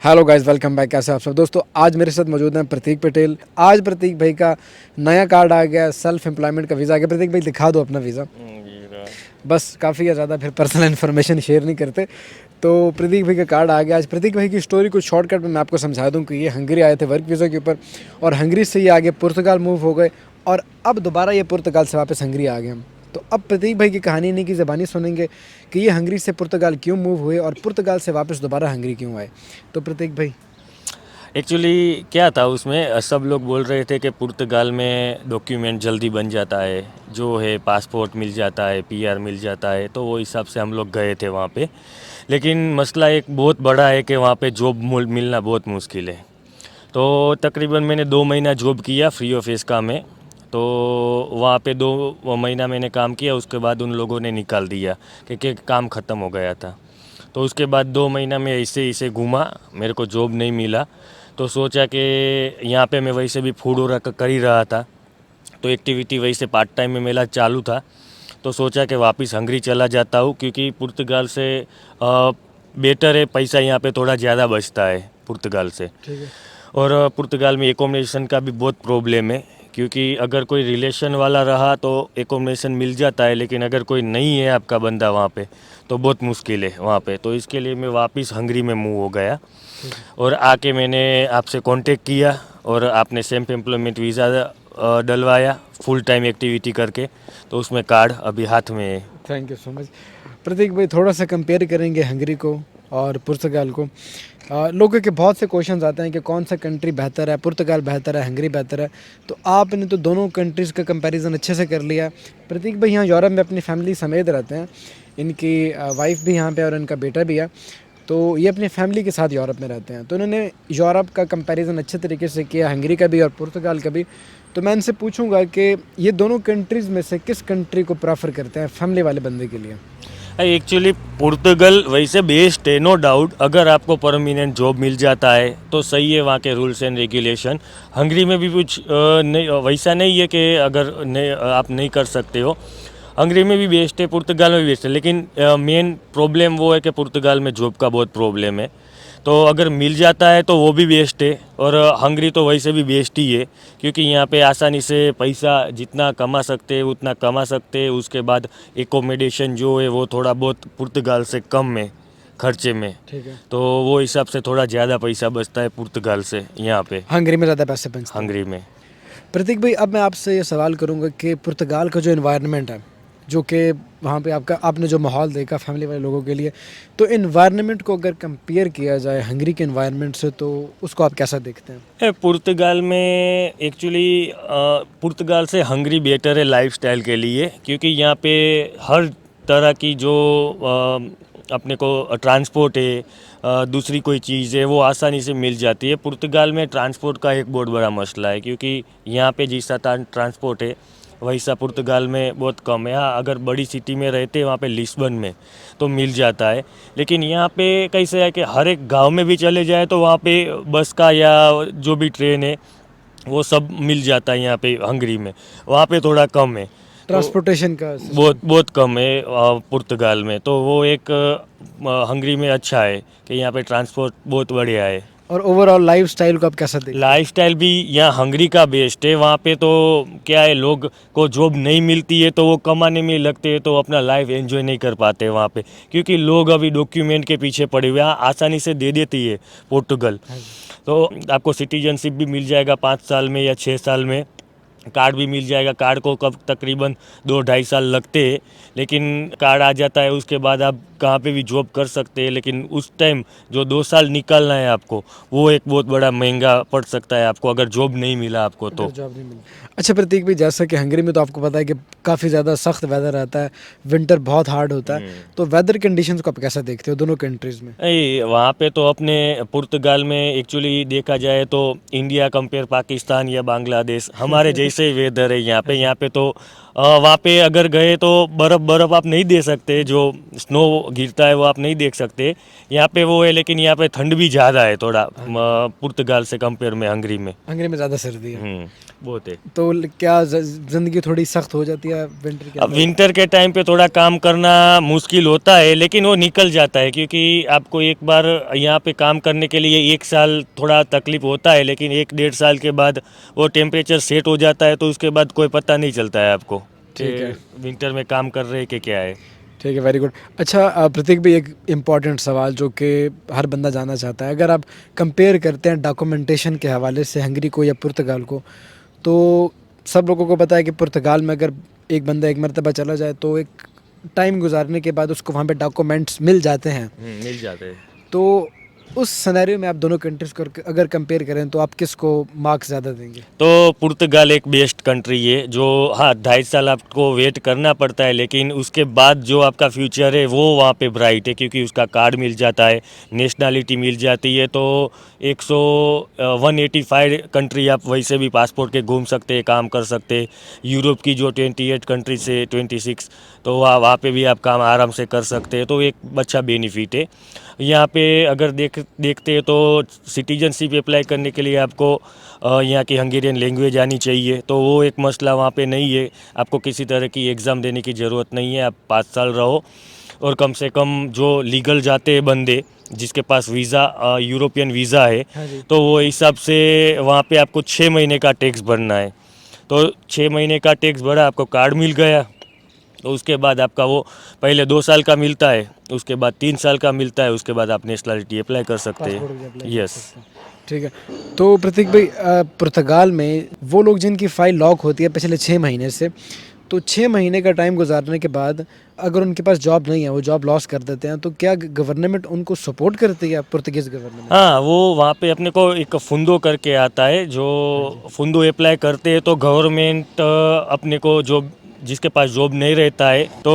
Hello guys, welcome back. कैसे आप सब दोस्तों? आज मेरे साथ मौजूद हैं प्रतीक पटेल। आज प्रतीक भाई का नया कार्ड आ गया, सेल्फ एम्प्लॉयमेंट का वीज़ा आ गया। प्रतीक भाई दिखा दो अपना वीज़ा। बस काफ़ी ज़्यादा फिर पर्सनल इन्फॉर्मेशन शेयर नहीं करते। तो प्रतीक भाई का कार्ड आ गया। आज प्रतीक भाई की स्टोरी कुछ शॉर्टकट में मैं आपको समझा दूं कि ये हंगरी आए थे वर्क वीज़ा के ऊपर, और हंगरी से ये आगे पुर्तगाल मूव हो गए, और अब दोबारा ये पुर्तगाल से वापस हंगरी आ गए हम। तो अब प्रतीक भाई की कहानी इन्हीं की ज़बानी सुनेंगे कि ये हंगरी से पुर्तगाल क्यों मूव हुए और पुर्तगाल से वापस दोबारा हंगरी क्यों आए। तो प्रतीक भाई। एक्चुअली क्या था उसमें सब लोग बोल रहे थे कि पुर्तगाल में डॉक्यूमेंट जल्दी बन जाता है, जो है पासपोर्ट मिल जाता है, पीआर मिल जाता है, तो वो हिसाब से हम लोग गए थे वहाँ पे। लेकिन मसला एक बहुत बड़ा है कि वहाँ पे जॉब मिलना बहुत मुश्किल है। तो तकरीबन मैंने 2 महीना जॉब किया फ्री ऑफ इसका में। तो वहाँ पे 2 महीना मैंने काम किया, उसके बाद उन लोगों ने निकाल दिया क्योंकि काम ख़त्म हो गया था। तो उसके बाद 2 महीना मैं ऐसे ऐसे घूमा, मेरे को जॉब नहीं मिला। तो सोचा कि यहाँ पे मैं वैसे भी फूड और कर ही रहा था, तो एक्टिविटी वैसे पार्ट टाइम में मेरा चालू था। तो सोचा कि वापस हंगरी चला जाता हूँ, क्योंकि पुर्तगाल से बेटर है, पैसा यहाँ पे थोड़ा ज़्यादा बचता है पुर्तगाल से। ठीक है। और पुर्तगाल में एकोमोडेशन का भी बहुत प्रॉब्लम है, क्योंकि अगर कोई रिलेशन वाला रहा तो एकोमोडेशन मिल जाता है, लेकिन अगर कोई नहीं है आपका बंदा वहाँ पे तो बहुत मुश्किल है वहाँ पे। तो इसके लिए मैं वापस हंगरी में मूव हो गया, और आके मैंने आपसे कांटेक्ट किया, और आपने सेल्फ एम्प्लॉयमेंट वीज़ा डलवाया फुल टाइम एक्टिविटी करके, तो उसमें कार्ड अभी हाथ में है। Thank you so much. Pratik भाई, थोड़ा सा कंपेयर करेंगे हंगरी को और पुर्तगाल को। लोगों के बहुत से क्वेश्चंस आते हैं कि कौन सा कंट्री बेहतर है, पुर्तगाल बेहतर है, हंगरी बेहतर है। तो आपने तो दोनों कंट्रीज़ का कंपैरिजन अच्छे से कर लिया। प्रतीक भाई यहाँ यूरोप में अपनी फैमिली समेत रहते हैं। इनकी वाइफ भी यहाँ पे और इनका बेटा भी है। तो ये अपनी फैमिली के साथ यूरोप में रहते हैं। तो उन्होंने यूरोप का कंपैरिजन अच्छे तरीके से किया, हंगरी का भी और पुर्तगाल का भी। तो मैं इनसे पूछूंगा कि ये दोनों कंट्रीज़ में से किस कंट्री को प्रेफर करते हैं फैमिली वाले बंदे के लिए। एक्चुअली पुर्तगाल वैसे बेस्ट है, नो डाउट। अगर आपको परमानेंट जॉब मिल जाता है तो सही है, वहाँ के रूल्स एंड रेगुलेशन। हंगरी में भी कुछ नहीं, वैसा नहीं है कि अगर नहीं, आप नहीं कर सकते हो। हंगरी में भी बेस्ट है, पुर्तगाल में भी बेस्ट है, लेकिन मेन प्रॉब्लम वो है कि पुर्तगाल में जॉब का बहुत प्रॉब्लम है। तो अगर मिल जाता है तो वो भी बेस्ट है, और हंगरी तो वैसे भी बेस्ट ही है, क्योंकि यहाँ पे आसानी से पैसा जितना कमा सकते हैं उतना कमा सकते हैं। उसके बाद एकोमोडेशन जो है वो थोड़ा बहुत पुर्तगाल से कम है खर्चे में। ठीक है। तो वो हिसाब से थोड़ा ज़्यादा पैसा बचता है पुर्तगाल से यहाँ पे हंगरी में ज़्यादा पैसे बचते हैं। हंगरी में। प्रतीक भाई, अब मैं आपसे ये सवाल करूंगा कि पुर्तगाल का जो इन्वायरमेंट है, जो कि वहाँ पे आपने जो माहौल देखा फैमिली वाले लोगों के लिए, तो इन्वायरमेंट को अगर कंपेयर किया जाए हंगरी के इन्वायरमेंट से, तो उसको आप कैसा देखते हैं? पुर्तगाल में एक्चुअली पुर्तगाल से हंगरी बेटर है लाइफस्टाइल के लिए, क्योंकि यहाँ पे हर तरह की जो अपने को ट्रांसपोर्ट है, दूसरी कोई चीज़ है, वो आसानी से मिल जाती है। पुर्तगाल में ट्रांसपोर्ट का एक बहुत बड़ा मसला है, क्योंकि यहाँ पे जैसा ट्रांसपोर्ट है वैसा पुर्तगाल में बहुत कम है। हाँ, अगर बड़ी सिटी में रहते हैं वहाँ पे लिस्बन में तो मिल जाता है, लेकिन यहाँ पे कैसे है कि हर एक गांव में भी चले जाए तो वहाँ पे बस का या जो भी ट्रेन है वो सब मिल जाता है यहाँ पे हंगरी में। वहाँ पे थोड़ा कम है, तो ट्रांसपोर्टेशन का बहुत सिस्टम। बहुत कम है पुर्तगाल में। तो वो एक हंगरी में अच्छा है कि यहाँ पे ट्रांसपोर्ट बहुत बढ़िया है। और ओवरऑल लाइफ स्टाइल को आप कैसा देखते हैं? लाइफस्टाइल भी यहाँ हंगरी का बेस्ट है। वहाँ पे तो क्या है, लोग को जॉब नहीं मिलती है तो वो कमाने में लगते हैं, तो अपना लाइफ एंजॉय नहीं कर पाते वहाँ पे, क्योंकि लोग अभी डॉक्यूमेंट के पीछे पड़े हुए हैं। हाँ, आसानी से दे देती है पोर्टुगल, हाँ जी। तो आपको सिटीजनशिप भी मिल जाएगा 5 साल में या 6 साल में। कार्ड भी मिल जाएगा। कार्ड को कब तकरीबन 2-2.5 साल लगते हैं, लेकिन कार्ड आ जाता है, उसके बाद आप कहाँ पे भी जॉब कर सकते हैं। लेकिन उस टाइम जो 2 साल निकालना है आपको, वो एक बहुत बड़ा महंगा पड़ सकता है आपको, अगर जॉब नहीं मिला आपको अगर तो। जॉब नहीं मिली। अच्छा प्रतीक भाई, जैसा कि हंगरी में तो आपको पता है कि काफ़ी ज़्यादा सख्त वेदर रहता है, विंटर बहुत हार्ड होता है। तो वेदर कंडीशंस को आप कैसा देखते हो दोनों कंट्रीज़ में? वहाँ पे तो अपने पुर्तगाल में एक्चुअली देखा जाए तो इंडिया कंपेयर पाकिस्तान या बांग्लादेश हमारे जैसे ही वेदर है यहाँ पे। यहाँ पे तो वहाँ पे अगर गए तो बर्फ़ आप नहीं दे सकते, जो स्नो गिरता है वो आप नहीं देख सकते। यहाँ पे वो है, लेकिन यहाँ पे ठंड भी ज़्यादा है थोड़ा पुर्तगाल से कंपेयर में हंगरी में। हंगरी में ज़्यादा सर्दी है। बहुत है। तो क्या ज़िंदगी थोड़ी सख्त हो जाती है विंटर के अब अंदर? विंटर के टाइम पे थोड़ा काम करना मुश्किल होता है, लेकिन वो निकल जाता है, क्योंकि आपको एक बार यहाँ पे काम करने के लिए 1 साल थोड़ा तकलीफ होता है, लेकिन 1 डेढ़ साल के बाद वो टेम्परेचर सेट हो जाता है, तो उसके बाद कोई पता नहीं चलता है आपको ठीक है। कि विंटर में काम कर रहे हैं कि क्या है। ठीक है, वेरी गुड। अच्छा प्रतीक भाई, एक इम्पॉर्टेंट सवाल जो कि हर बंदा जानना चाहता है, अगर आप कंपेयर करते हैं डॉक्यूमेंटेशन के हवाले से हंगरी को या पुर्तगाल को, तो सब लोगों को पता है कि पुर्तगाल में अगर एक बंदा एक मरतबा चला जाए तो एक टाइम गुजारने के बाद उसको वहाँ पे डॉक्यूमेंट्स मिल जाते हैं। मिल जाते हैं। तो उस सिनेरियो में आप दोनों कंट्रीज़ को अगर कंपेयर करें तो आप किसको मार्क्स ज़्यादा देंगे? तो पुर्तगाल एक बेस्ट कंट्री है, जो हाँ 2.5 साल आपको वेट करना पड़ता है, लेकिन उसके बाद जो आपका फ्यूचर है वो वहाँ पे ब्राइट है, क्योंकि उसका कार्ड मिल जाता है, नेशनलिटी मिल जाती है। तो 185 कंट्री आप वैसे भी पासपोर्ट के घूम सकते हैं, काम कर सकते हैं। यूरोप की जो 28 कंट्री से 26, तो वहाँ पे भी आप काम आराम से कर सकते हैं, तो एक अच्छा बेनिफिट है। यहाँ पे अगर देखते हैं तो सिटीजनशिप अप्लाई करने के लिए आपको यहाँ की हंगेरियन लैंग्वेज आनी चाहिए, तो वो एक मसला वहाँ पे नहीं है। आपको किसी तरह की एग्ज़ाम देने की ज़रूरत नहीं है, आप 5 साल रहो, और कम से कम जो लीगल जाते हैं बंदे जिसके पास वीज़ा यूरोपियन वीज़ा है, हाँ जी। तो वो हिसाब से वहाँ पे आपको 6 महीने का टैक्स भरना है। तो 6 महीने का टैक्स भरा, आपको कार्ड मिल गया, तो उसके बाद आपका वो पहले 2 साल का मिलता है, उसके बाद 3 साल का मिलता है, उसके बाद आप नेशनलिटी अप्लाई कर सकते पासपोर्ट के लिए हैं। अप्लाई कर यस। सकते हैं। ठीक है। तो प्रतीक भाई, पुर्तगाल में वो लोग जिनकी फ़ाइल लॉक होती है पिछले 6 महीने से, तो 6 महीने का टाइम गुजारने के बाद अगर उनके पास जॉब नहीं है, वो जॉब लॉस कर देते हैं, तो क्या गवर्नमेंट उनको सपोर्ट करती है, पुर्तगीज़ गवर्नमेंट? हाँ, वो वहाँ पे अपने को एक फुंदो करके आता है, जो फुंदो अप्लाई करते हैं तो गवर्नमेंट अपने को जो जिसके पास जॉब नहीं रहता है, तो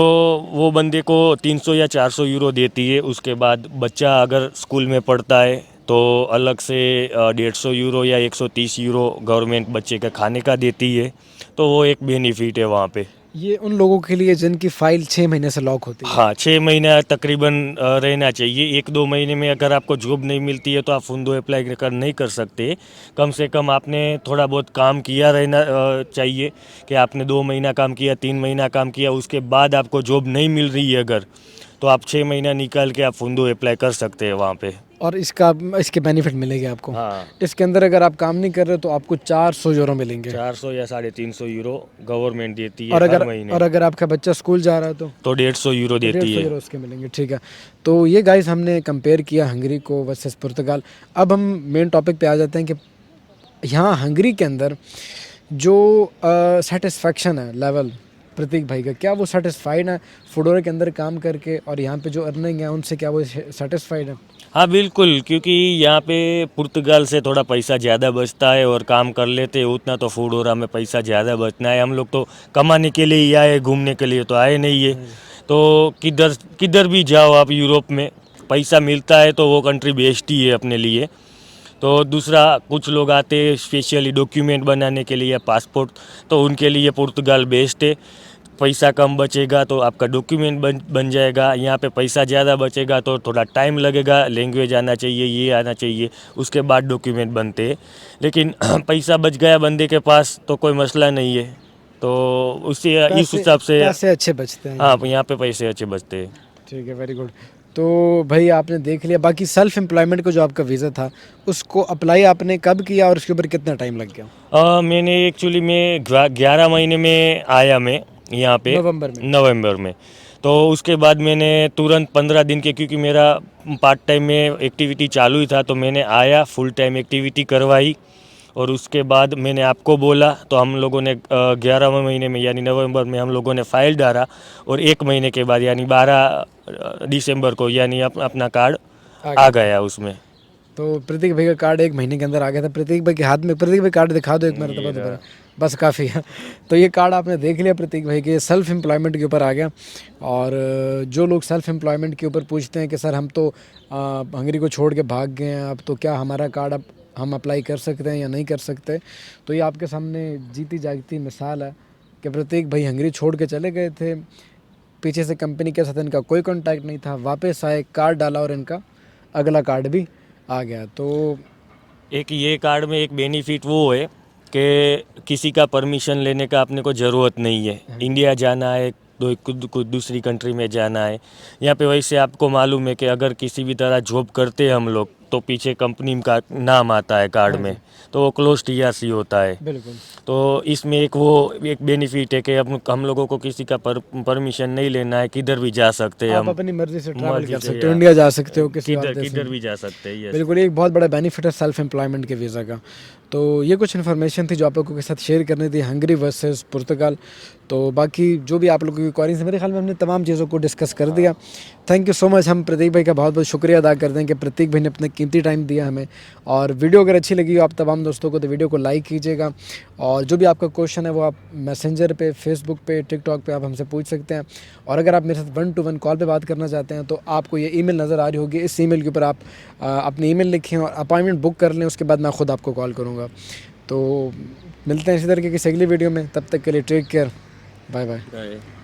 वो बंदे को 300 या 400 यूरो देती है। उसके बाद बच्चा अगर स्कूल में पढ़ता है तो अलग से 150 यूरो या 130 यूरो गवर्नमेंट बच्चे का खाने का देती है, तो वो एक बेनिफिट है वहाँ पे। ये उन लोगों के लिए जिनकी फ़ाइल 6 महीने से लॉक होती है। हाँ, 6 महीना तकरीबन रहना चाहिए। 1-2 महीने में अगर आपको जॉब नहीं मिलती है तो आप फुंदो अप्लाई कर नहीं कर सकते। कम से कम आपने थोड़ा बहुत काम किया रहना चाहिए, कि आपने 2 महीना काम किया, 3 महीना काम किया, उसके बाद आपको जॉब नहीं मिल रही है अगर, तो आप 6 महीना निकाल के आप फुंदो अप्लाई कर सकते हैं वहाँ पे। और इसके बेनिफिट मिलेंगे आपको। हाँ, इसके अंदर अगर आप काम नहीं कर रहे तो आपको 400 यूरो मिलेंगे। 400 या 350 यूरो गवर्नमेंट देती है और हर अगर महीने। और अगर आपका बच्चा स्कूल जा रहा है तो 150 यूरो तो देती 150 है। यूरो उसके मिलेंगे। ठीक है। तो ये गाइस हमने कंपेयर किया हंगरी को वर्सेस पुर्तगाल। अब हम मेन टॉपिक पे आ जाते हैं कि यहाँ हंगरी के अंदर जो सेटिस्फेक्शन है लेवल प्रतीक भाई का, क्या वो सेटिस्फाइड है फूडोरा के अंदर काम करके, और यहाँ पे जो अर्निंग है उनसे क्या वो सेटिस्फाइड है? हाँ बिल्कुल, क्योंकि यहाँ पे पुर्तगाल से थोड़ा पैसा ज़्यादा बचता है, और काम कर लेते हैं उतना तो फूडोरा में पैसा ज़्यादा बचना है। हम लोग तो कमाने के लिए ही आए, घूमने के लिए तो आए नहीं है। तो किधर किधर भी जाओ आप यूरोप में, पैसा मिलता है तो वो कंट्री बेस्ट ही है अपने लिए। तो दूसरा, कुछ लोग आते हैं स्पेशली डॉक्यूमेंट बनाने के लिए, पासपोर्ट, तो उनके लिए पुर्तगाल बेस्ट है। पैसा कम बचेगा तो आपका डॉक्यूमेंट बन जाएगा। यहाँ पे पैसा ज़्यादा बचेगा तो थोड़ा टाइम लगेगा, लैंग्वेज आना चाहिए, ये आना चाहिए, उसके बाद डॉक्यूमेंट बनते हैं। लेकिन पैसा बच गया बंदे के पास तो कोई मसला नहीं है, तो उसी इस पैसे हिसाब से। पैसे अच्छे बचते हैं हाँ, यहाँ। यहाँ पे पैसे अच्छे बचते हैं। ठीक है, वेरी गुड। तो भाई आपने देख लिया, बाकी सेल्फ एम्प्लॉयमेंट को जो आपका वीज़ा था उसको अप्लाई आपने कब किया और उसके ऊपर कितना टाइम लग गया? मैंने एक्चुअली में 11 महीने में आया मैं यहाँ पे, नवंबर में। नवंबर में। तो उसके बाद मैंने तुरंत 15 दिन के, क्योंकि मेरा पार्ट टाइम में एक्टिविटी चालू ही था, तो मैंने आया, फुल टाइम एक्टिविटी करवाई, और उसके बाद मैंने आपको बोला, तो हम लोगों ने 11वें महीने में यानी नवंबर में हम लोगों ने फाइल डाला, और 1 महीने के बाद यानी 12 दिसंबर को यानी अपना कार्ड आ गया उसमें। तो प्रतीक भाई का कार्ड 1 महीने के अंदर आ गया था। प्रतीक भाई के हाथ में, प्रतीक भाई कार्ड दिखा दो एक मरतबा दोबारा, बस काफ़ी है। तो ये कार्ड आपने देख लिया प्रतीक भाई के सेल्फ एम्प्लॉयमेंट के ऊपर आ गया। और जो लोग सेल्फ एम्प्लॉयमेंट के ऊपर पूछते हैं कि सर हम तो हंगरी को छोड़ के भाग गए हैं, अब तो क्या हमारा कार्ड अब हम अप्लाई कर सकते हैं या नहीं कर सकते, तो ये आपके सामने जीती जागती मिसाल है कि प्रतीक भाई हंगरी छोड़ के चले गए थे, पीछे से कंपनी के साथ इनका कोई कॉन्टैक्ट नहीं था, वापस आए, कार्ड डाला और इनका अगला कार्ड भी आ गया। तो एक ये कार्ड में एक बेनिफिट वो है कि किसी का परमिशन लेने का अपने को ज़रूरत नहीं है। इंडिया जाना है, कुछ दूसरी कंट्री में जाना है, यहाँ पे वैसे आपको मालूम है कि अगर किसी भी तरह जॉब करते हैं हम लोग तो पीछे कंपनी का नाम आता है कार्ड में, तो वो क्लोज टीआरसी होता है। बिल्कुल तो इसमें एक बेनिफिट है कि हम लोगों को किसी का परमिशन नहीं लेना है, किधर भी जा सकते हैं आप हम, अपनी मर्जी से ट्रैवल मर्जी कर से सकते हो, या इंडिया जा सकते हो किसी और किधर देश किधर में। भी जा सकते हैं। यस। बिल्कुल, ये एक बहुत बड़ा बेनिफिट है सेल्फ एम्प्लॉयमेंट के वीज़ा का। तो ये कुछ इन्फॉर्मेशन थी जो आप लोगों के साथ शेयर करनी थी हंगरी वर्सेस पुर्तगाल। तो बाकी जो भी आप लोगों की क्वारीज है, मेरे ख्याल में हमने तमाम चीज़ों को डिस्कस कर दिया। Thank you so much. हम प्रतीक भाई का बहुत बहुत शुक्रिया अदा करते हैं कि प्रतीक भाई ने अपना कीमती टाइम दिया हमें। और वीडियो अगर अच्छी लगी हो आप तमाम दोस्तों को, तो वीडियो को लाइक कीजिएगा। और जो भी आपका क्वेश्चन है वो आप मैसेंजर पे, फेसबुक पे, टिकटॉक पे आप हमसे पूछ सकते हैं। और अगर आप मेरे साथ 1-to-1 कॉल पे बात करना चाहते हैं तो आपको ये ईमेल नज़र आ रही होगी, इस ईमेल के ऊपर आप अपनी ईमेल लिखें और अपॉइंटमेंट बुक कर लें, उसके बाद मैं ख़ुद आपको कॉल करूँगा। तो मिलते हैं इसी तरीके की अगली वीडियो में, तब तक के लिए टेक केयर, बाय बाय।